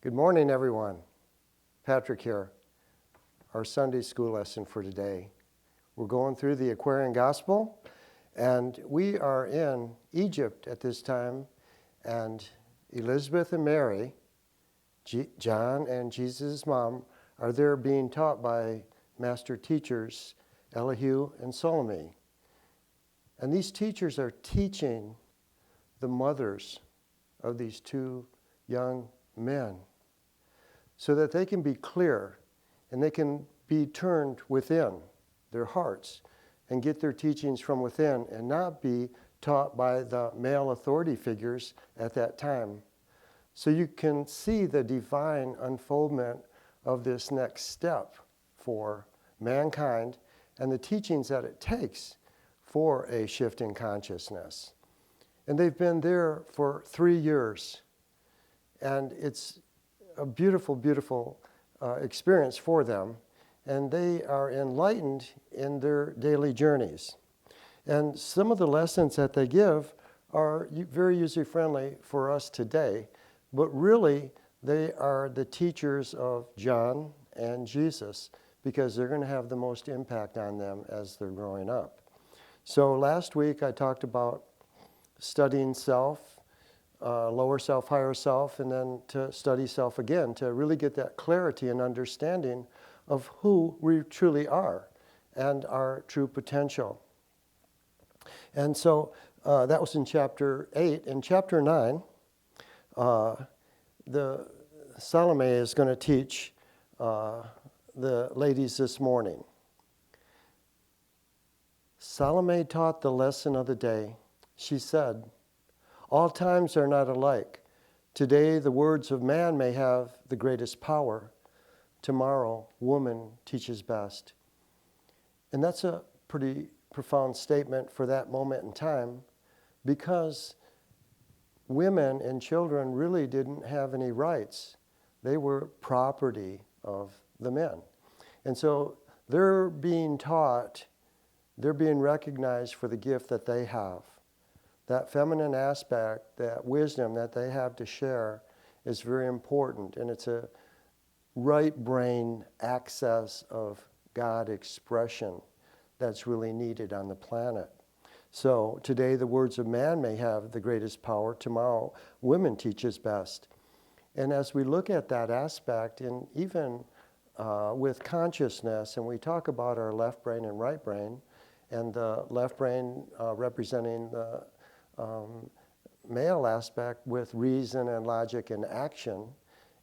Good morning, everyone. Patrick here. Our Sunday school lesson for today. We're going through the Aquarian Gospel, and we are in Egypt at this time, and Elizabeth and Mary, John and Jesus' mom, are there being taught by master teachers Elihu and Salome. And these teachers are teaching the mothers of these two young men so that they can be clear and they can be turned within their hearts and get their teachings from within and not be taught by the male authority figures at that time. So you can see the divine unfoldment of this next step for mankind and the teachings that it takes for a shift in consciousness. And they've been there for 3 years. And it's a beautiful, beautiful experience for them. And they are enlightened in their daily journeys. And some of the lessons that they give are very user-friendly for us today. But really, they are the teachers of John and Jesus because they're going to have the most impact on them as they're growing up. So last week I talked about studying self, lower self, higher self, and then to study self again to really get that clarity and understanding of who we truly are and our true potential. And so that was in chapter 8. In chapter 9, Salome is going to teach the ladies this morning. Salome taught the lesson of the day. She said, "All times are not alike. Today the words of man may have the greatest power. Tomorrow woman teaches best." And that's a pretty profound statement for that moment in time because women and children really didn't have any rights. They were property of the men. And so they're being taught, they're being recognized for the gift that they have. That feminine aspect, that wisdom that they have to share is very important. And it's a right brain access of God expression that's really needed on the planet. So today the words of man may have the greatest power. Tomorrow women teaches best. And as we look at that aspect, and even with consciousness, and we talk about our left brain and right brain, and the left brain representing the male aspect with reason and logic and action,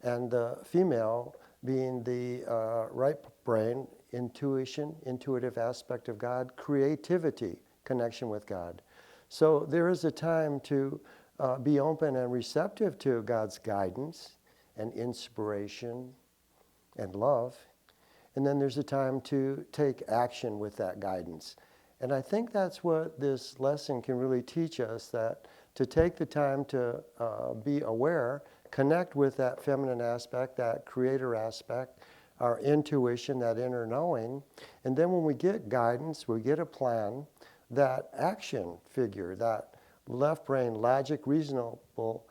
and the female being the right brain, intuition, intuitive aspect of God, creativity, connection with God. So there is a time to be open and receptive to God's guidance and inspiration and love. And then there's a time to take action with that guidance. And I think that's what this lesson can really teach us, that to take the time to be aware, connect with that feminine aspect, that creator aspect, our intuition, that inner knowing. And then when we get guidance, we get a plan, that action figure, that left brain, logic, reasonable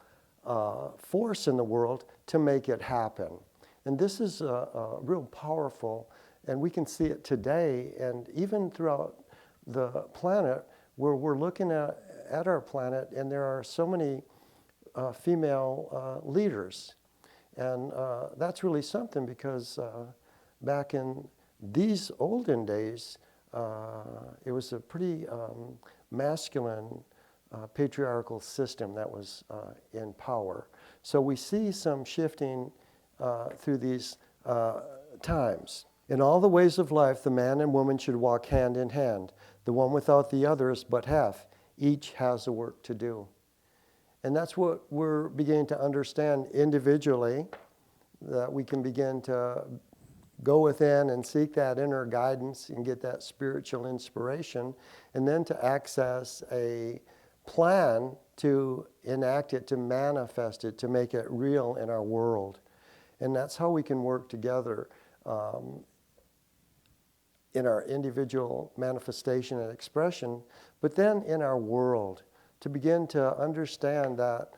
force in the world to make it happen. And this is a real powerful, and we can see it today and even throughout the planet where we're looking at our planet, and there are so many female leaders. And that's really something because back in these olden days, it was a pretty masculine patriarchal system that was in power. So we see some shifting through these times. In all the ways of life, the man and woman should walk hand in hand. The one without the other is but half. Each has a work to do. And that's what we're beginning to understand individually, that we can begin to go within and seek that inner guidance and get that spiritual inspiration, and then to access a plan to enact it, to manifest it, to make it real in our world. And that's how we can work together in our individual manifestation and expression, but then in our world, to begin to understand that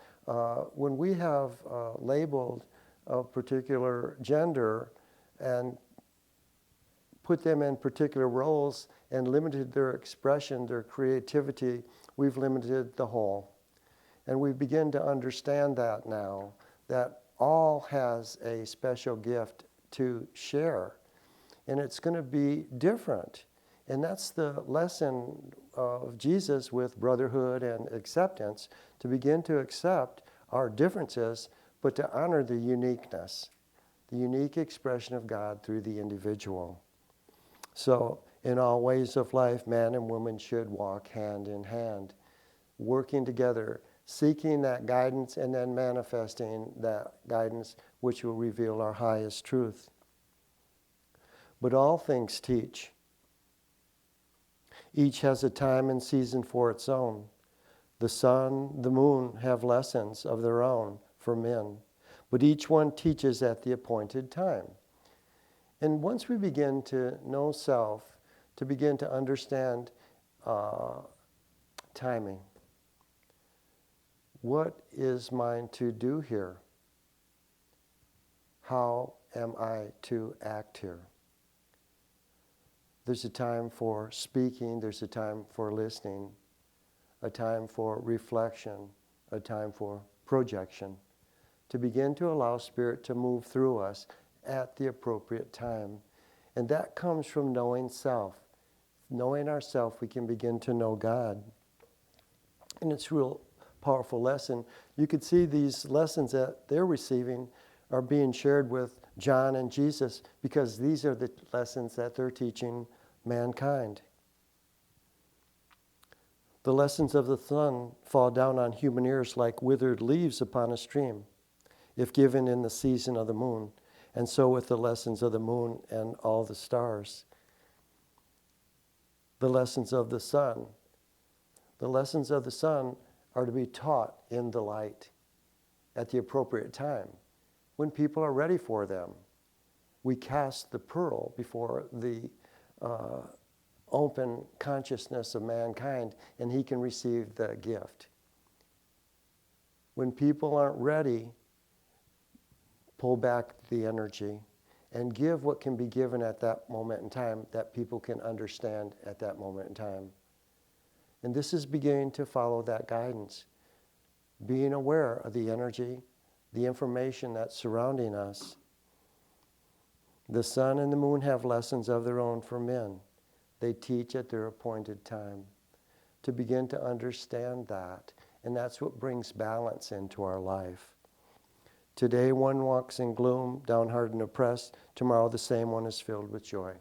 when we have labeled of particular gender and put them in particular roles and limited their expression, their creativity, we've limited the whole. And we begin to understand that now, that all has a special gift to share. And it's going to be different. And that's the lesson of Jesus with brotherhood and acceptance, to begin to accept our differences, but to honor the uniqueness, the unique expression of God through the individual. So, in all ways of life, man and woman should walk hand in hand, working together, seeking that guidance and then manifesting that guidance, which will reveal our highest truth. But all things teach. Each has a time and season for its own. The sun, the moon have lessons of their own for men, but each one teaches at the appointed time. And once we begin to know self, to begin to understand timing, what is mine to do here? How am I to act here? There's a time for speaking, there's a time for listening, a time for reflection, a time for projection, to begin to allow Spirit to move through us at the appropriate time. And that comes from knowing self. Knowing ourself, we can begin to know God. And it's a real powerful lesson. You could see these lessons that they're receiving are being shared with John and Jesus, because these are the lessons that they're teaching mankind. The lessons of the sun fall down on human ears like withered leaves upon a stream, if given in the season of the moon, and so with the lessons of the moon and all the stars. The lessons of the sun. The lessons of the sun are to be taught in the light at the appropriate time, when people are ready for them. We cast the pearl before the open consciousness of mankind, and he can receive the gift. When people aren't ready, pull back the energy and give what can be given at that moment in time that people can understand at that moment in time. And this is beginning to follow that guidance, being aware of the energy, the information that's surrounding us. The sun and the moon have lessons of their own for men. They teach at their appointed time. To begin to understand that, and that's what brings balance into our life. Today one walks in gloom, downhearted and oppressed. Tomorrow the same one is filled with joy.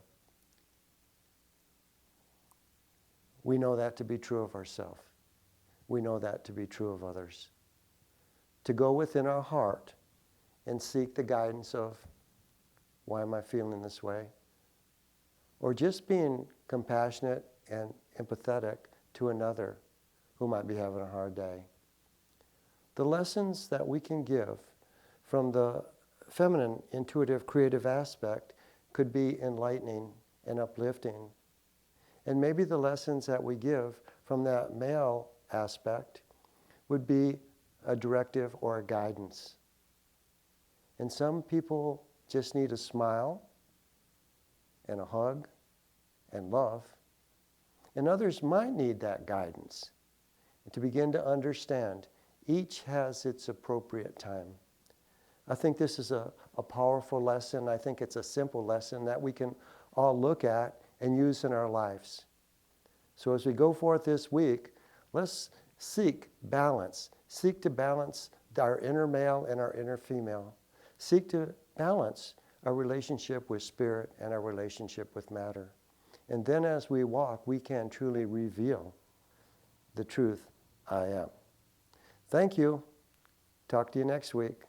We know that to be true of ourselves. We know that to be true of others. To go within our heart and seek the guidance of, why am I feeling this way? Or just being compassionate and empathetic to another who might be having a hard day. The lessons that we can give from the feminine, intuitive, creative aspect could be enlightening and uplifting. And maybe the lessons that we give from that male aspect would be a directive or a guidance. And some people just need a smile and a hug and love. And others might need that guidance. And to begin to understand, each has its appropriate time. I think this is a powerful lesson. I think it's a simple lesson that we can all look at and use in our lives. So as we go forth this week, let's seek balance. Seek to balance our inner male and our inner female. Seek to balance our relationship with spirit and our relationship with matter. And then as we walk, we can truly reveal the truth I am. Thank you. Talk to you next week.